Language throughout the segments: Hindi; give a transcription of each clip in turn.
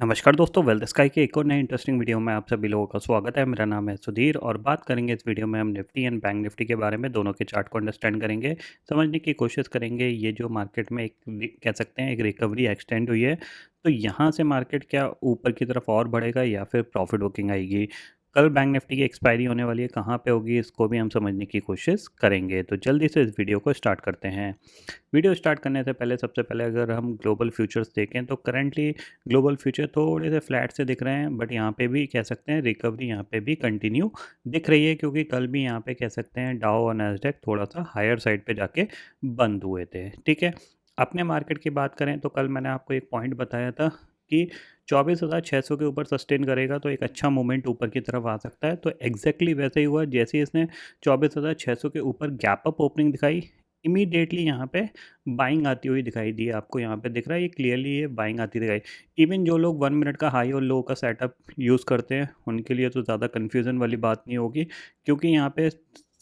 नमस्कार दोस्तों, वेल्थ स्काई के एक और नए इंटरेस्टिंग वीडियो में आप सभी लोगों का स्वागत है। मेरा नाम है सुधीर और बात करेंगे इस वीडियो में हम निफ्टी एंड बैंक निफ्टी के बारे में, दोनों के चार्ट को अंडरस्टैंड करेंगे, समझने की कोशिश करेंगे। ये जो मार्केट में एक कह सकते हैं एक रिकवरी एक्सटेंड हुई है, तो यहाँ से मार्केट क्या ऊपर की तरफ और बढ़ेगा या फिर प्रॉफिट बुकिंग आएगी। कल बैंक निफ्टी की एक्सपायरी होने वाली है, कहाँ पे होगी इसको भी हम समझने की कोशिश करेंगे। तो जल्दी से इस वीडियो को स्टार्ट करते हैं। वीडियो स्टार्ट करने से पहले सबसे पहले अगर हम ग्लोबल फ्यूचर्स देखें तो करंटली ग्लोबल फ्यूचर थोड़े से फ्लैट से दिख रहे हैं, बट यहाँ पे भी कह सकते हैं रिकवरी यहाँ पे भी कंटिन्यू दिख रही है, क्योंकि कल भी यहाँ पे कह सकते हैं डाउ और नैस्डैक थोड़ा सा हायर साइड पे जाके बंद हुए थे। ठीक है, अपने मार्केट की बात करें तो कल मैंने आपको एक पॉइंट बताया था कि 24,600 के ऊपर सस्टेन करेगा तो एक अच्छा मोमेंट ऊपर की तरफ आ सकता है। तो एग्जैक्टली वैसे ही हुआ, जैसे इसने 24,600 के ऊपर गैप अप ओपनिंग दिखाई, इमीडिएटली यहाँ पे बाइंग आती हुई दिखाई दी। आपको यहाँ पे दिख रहा है ये क्लियरली, ये बाइंग आती दिखाई। इवन जो लोग 1 मिनट का हाई और लो का सेटअप यूज़ करते हैं उनके लिए तो ज़्यादा कन्फ्यूज़न वाली बात नहीं होगी, क्योंकि यहाँ पे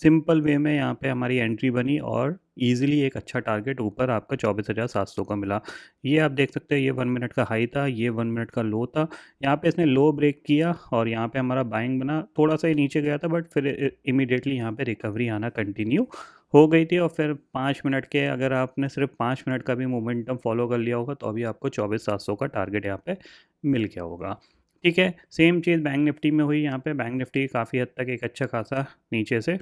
सिंपल वे में यहाँ पे हमारी एंट्री बनी और ईजिली एक अच्छा टारगेट ऊपर आपका 24,700 का मिला। ये आप देख सकते हैं, ये 1 मिनट का हाई था, ये 1 मिनट का लो था। यहाँ पे इसने लो ब्रेक किया और यहाँ पे हमारा बाइंग बना, थोड़ा सा ही नीचे गया था, बट फिर इमीडिएटली यहाँ पे रिकवरी आना कंटिन्यू हो गई थी। और फिर 5 मिनट के, अगर आपने सिर्फ 5 मिनट का भी मोमेंटम फॉलो कर लिया होगा तो अभी आपको 24,700 का टारगेट यहाँ पे मिल गया होगा। ठीक है, सेम चीज़ बैंक निफ्टी में हुई। यहाँ पे बैंक निफ्टी काफ़ी हद तक एक अच्छा खासा नीचे से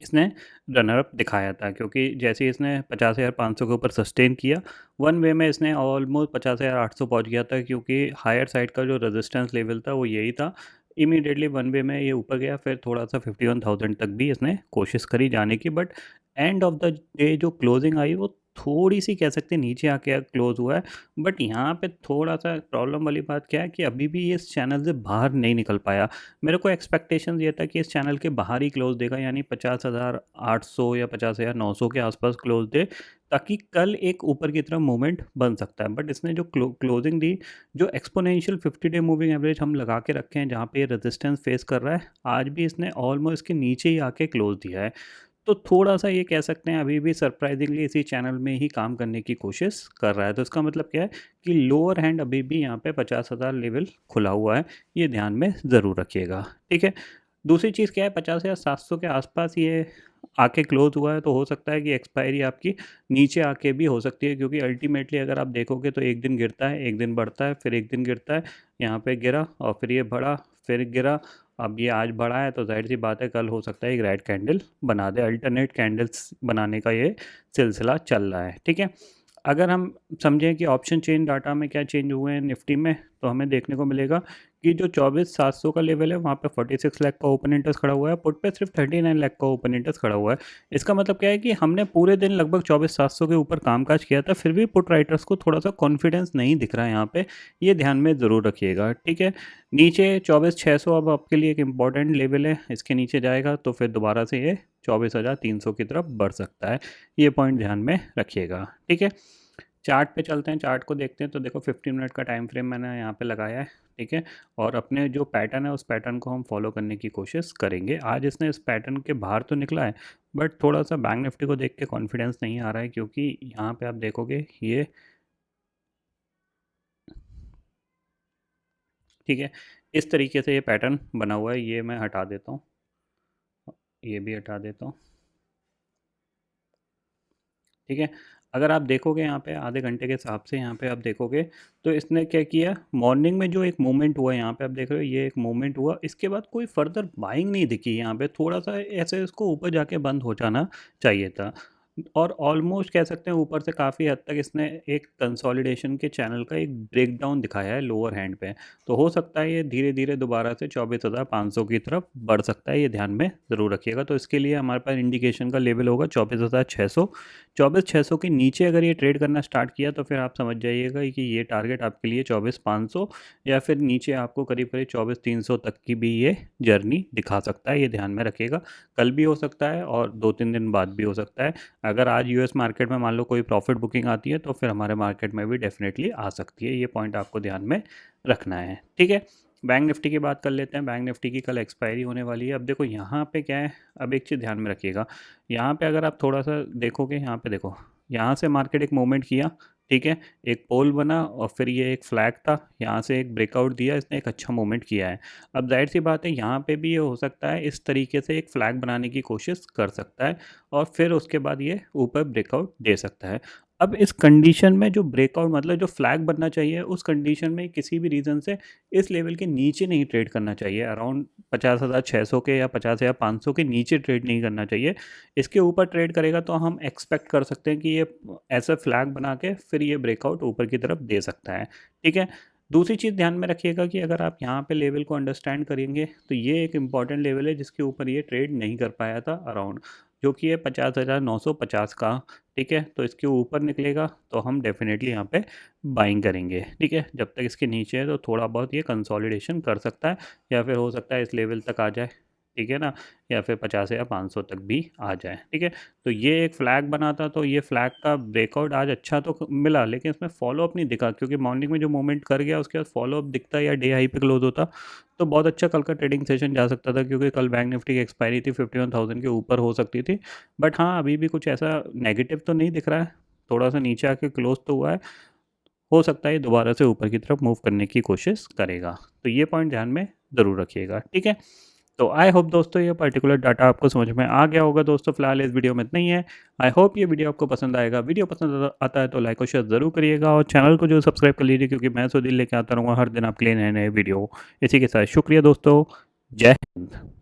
इसने रनर अप दिखाया था, क्योंकि जैसे ही इसने 50,500 के ऊपर सस्टेन किया, वन वे में इसने ऑलमोस्ट 50,800 पहुंच गया था, क्योंकि हायर साइड का जो रेजिस्टेंस लेवल था वो यही था। इमीडिएटली वन वे में ये ऊपर गया, फिर थोड़ा सा 51,000 तक भी इसने कोशिश करी जाने की, but end of the day जो क्लोजिंग आई वो थोड़ी सी कह सकते हैं नीचे आके क्लोज हुआ है। बट यहाँ पे थोड़ा सा प्रॉब्लम वाली बात क्या है कि अभी भी ये इस चैनल से बाहर नहीं निकल पाया। मेरे को एक्सपेक्टेशन ये था कि इस चैनल के बाहर ही क्लोज देगा, यानी 50,800 या 50,900 के आसपास क्लोज दे, ताकि कल एक ऊपर की तरफ मूवमेंट बन सकता है। बट इसने जो क्लोजिंग दी, जो एक्सपोनेंशियल 50 डे मूविंग एवरेज हम लगा के रखे हैं जहाँ पे ये रेजिस्टेंस फेस कर रहा है, आज भी इसने ऑलमोस्ट इसके नीचे ही आके क्लोज दिया है। तो थोड़ा-सा ये कह सकते हैं अभी भी सरप्राइज़िंगली इसी चैनल में ही काम करने की कोशिश कर रहा है। तो इसका मतलब क्या है कि लोअर हैंड अभी भी यहाँ पे 50,000 लेवल खुला हुआ है, ये ध्यान में ज़रूर रखिएगा। ठीक है? दूसरी चीज़ क्या है, 50,700 के आसपास ये आके क्लोज़ हुआ है, तो हो सकता है कि एक्सपायरी आपकी नीचे आके भी हो सकती है, क्योंकि अल्टीमेटली अगर आप देखोगे तो एक दिन गिरता है, एक दिन बढ़ता है, फिर एक दिन गिरता है, यहाँ पे गिरा और फिर ये बढ़ा, फिर गिरा। अब ये आज बढ़ा है तो ज़ाहिर-सी बात है कल हो सकता है एक रेड कैंडल बना दे। अल्टरनेट कैंडल्स बनाने का ये सिलसिला चल रहा है। ठीक है? अगर हम समझें कि ऑप्शन चेन डाटा में क्या चेंज हुए हैं निफ्टी में, तो हमें देखने को मिलेगा कि जो 24,700 का लेवल है वहाँ पे 46 लाख का ओपन इंटरेस्ट खड़ा हुआ है, पुट पे सिर्फ 39 लाख का ओपन इंटरेस्ट खड़ा हुआ है। इसका मतलब क्या है कि हमने पूरे दिन लगभग 24,700 के ऊपर कामकाज किया था, फिर भी पुट राइटर्स को थोड़ा सा कॉन्फिडेंस नहीं दिख रहा है यहाँ पे, ये ध्यान में ज़रूर रखिएगा। ठीक है, नीचे 24,600 अब आपके लिए एक इंपॉर्टेंट लेवल है, इसके नीचे जाएगा तो फिर दोबारा से ये 24,300 की तरफ बढ़ सकता है, ये पॉइंट ध्यान में रखिएगा। ठीक है, चार्ट पे चलते हैं, चार्ट को देखते हैं। तो देखो 15 मिनट का टाइम फ्रेम मैंने यहाँ पे लगाया है। ठीक है, और अपने जो पैटर्न है उस पैटर्न को हम फॉलो करने की कोशिश करेंगे। आज इसने इस पैटर्न के बाहर तो निकला है, बट थोड़ा सा बैंक निफ्टी को देख के कॉन्फिडेंस नहीं आ रहा है, क्योंकि यहाँ पे आप देखोगे ये, ठीक है, इस तरीके से ये पैटर्न बना हुआ है। ये मैं हटा देता हूँ, ये भी हटा देता हूँ। ठीक है, अगर आप देखोगे यहाँ पे आधे घंटे के हिसाब से, यहाँ पे आप देखोगे तो इसने क्या किया, मॉर्निंग में जो एक मूवमेंट हुआ यहाँ पे आप देख रहे हो, ये एक मूवमेंट हुआ, इसके बाद कोई फर्दर बाइंग नहीं दिखी। यहाँ पे थोड़ा सा ऐसे इसको ऊपर जाके बंद हो जाना चाहिए था, और ऑलमोस्ट कह सकते हैं ऊपर से काफ़ी हद तक इसने एक कंसोलिडेशन के चैनल का एक ब्रेकडाउन दिखाया है लोअर हैंड पे। तो हो सकता है ये धीरे धीरे दोबारा से 24,500 की तरफ बढ़ सकता है, ये ध्यान में ज़रूर रखिएगा। तो इसके लिए हमारे पास इंडिकेशन का लेवल होगा 24,600। 24,600 के नीचे अगर ये ट्रेड करना स्टार्ट किया तो फिर आप समझ जाइएगा कि ये टारगेट आपके लिए 24,500 या फिर नीचे आपको करीब करीब 24,300 तक की भी ये जर्नी दिखा सकता है, ये ध्यान में रखिएगा। कल भी हो सकता है और 2-3 दिन बाद भी हो सकता है। अगर आज यूएस मार्केट में मान लो कोई प्रॉफिट बुकिंग आती है तो फिर हमारे मार्केट में भी डेफिनेटली आ सकती है, ये पॉइंट आपको ध्यान में रखना है। ठीक है, बैंक निफ्टी की बात कर लेते हैं। बैंक निफ्टी की कल एक्सपायरी होने वाली है। अब देखो यहाँ पे क्या है, अब एक चीज़ ध्यान में रखिएगा, यहाँ पे अगर आप थोड़ा सा देखोगे, यहाँ पे देखो, यहाँ से मार्केट एक मूवमेंट किया, ठीक है, एक पोल बना और फिर ये एक फ्लैग था, यहाँ से एक ब्रेकआउट दिया, इसने एक अच्छा मूवमेंट किया है। अब ज़ाहिर-सी बात है यहाँ पे भी ये हो सकता है इस तरीके से एक फ्लैग बनाने की कोशिश कर सकता है और फिर उसके बाद ये ऊपर ब्रेकआउट दे सकता है। अब इस कंडीशन में जो ब्रेकआउट मतलब जो फ्लैग बनना चाहिए उस कंडीशन में किसी भी रीज़न से इस लेवल के नीचे नहीं ट्रेड करना चाहिए। अराउंड 50,600 के या 50,500 के नीचे ट्रेड नहीं करना चाहिए। इसके ऊपर ट्रेड करेगा तो हम एक्सपेक्ट कर सकते हैं कि ये ऐसा फ्लैग बना के फिर ये ब्रेकआउट ऊपर की तरफ दे सकता है, ठीक है। दूसरी चीज़ ध्यान में रखिएगा कि अगर आप यहाँ पे लेवल को अंडरस्टैंड करेंगे तो ये एक इम्पॉर्टेंट लेवल है जिसके ऊपर ये ट्रेड नहीं कर पाया था अराउंड, जो कि है 50,950 का, ठीक है। तो इसके ऊपर निकलेगा तो हम डेफिनेटली यहाँ पे बाइंग करेंगे, ठीक है। जब तक इसके नीचे है तो थोड़ा बहुत ये कंसोलिडेशन कर सकता है या फिर हो सकता है इस लेवल तक आ जाए, ठीक है ना, या फिर 50 या 500 तक भी आ जाए, ठीक है। तो ये एक फ्लैग बना था, तो ये फ्लैग का ब्रेकआउट आज अच्छा तो मिला, लेकिन इसमें फॉलोअप नहीं दिखा क्योंकि मॉर्निंग में जो मूवमेंट कर गया उसके बाद फॉलोअप दिखता या डे हाई पे क्लोज होता तो बहुत अच्छा कल का ट्रेडिंग सेशन जा सकता था, क्योंकि कल बैंक निफ्टी की एक्सपायरी थी 51,000 के ऊपर हो सकती थी। बट हाँ, अभी भी कुछ ऐसा नेगेटिव तो नहीं दिख रहा है, थोड़ा सा नीचे आके क्लोज तो हुआ है, हो सकता है ये दोबारा से ऊपर की तरफ मूव करने की कोशिश करेगा। तो ये पॉइंट ध्यान में ज़रूर रखिएगा, ठीक है। तो आई होप दोस्तों ये पर्टिकुलर डाटा आपको समझ में आ गया होगा। दोस्तों फिलहाल इस वीडियो में इतना ही है। आई होप ये वीडियो आपको पसंद आएगा। वीडियो पसंद आता है तो लाइक और शेयर ज़रूर करिएगा और चैनल को जो सब्सक्राइब कर लीजिए, क्योंकि मैं सुधीर लेके आता रहूँगा हर दिन आपके लिए नए नए वीडियो। इसी के साथ शुक्रिया दोस्तों, जय हिंद।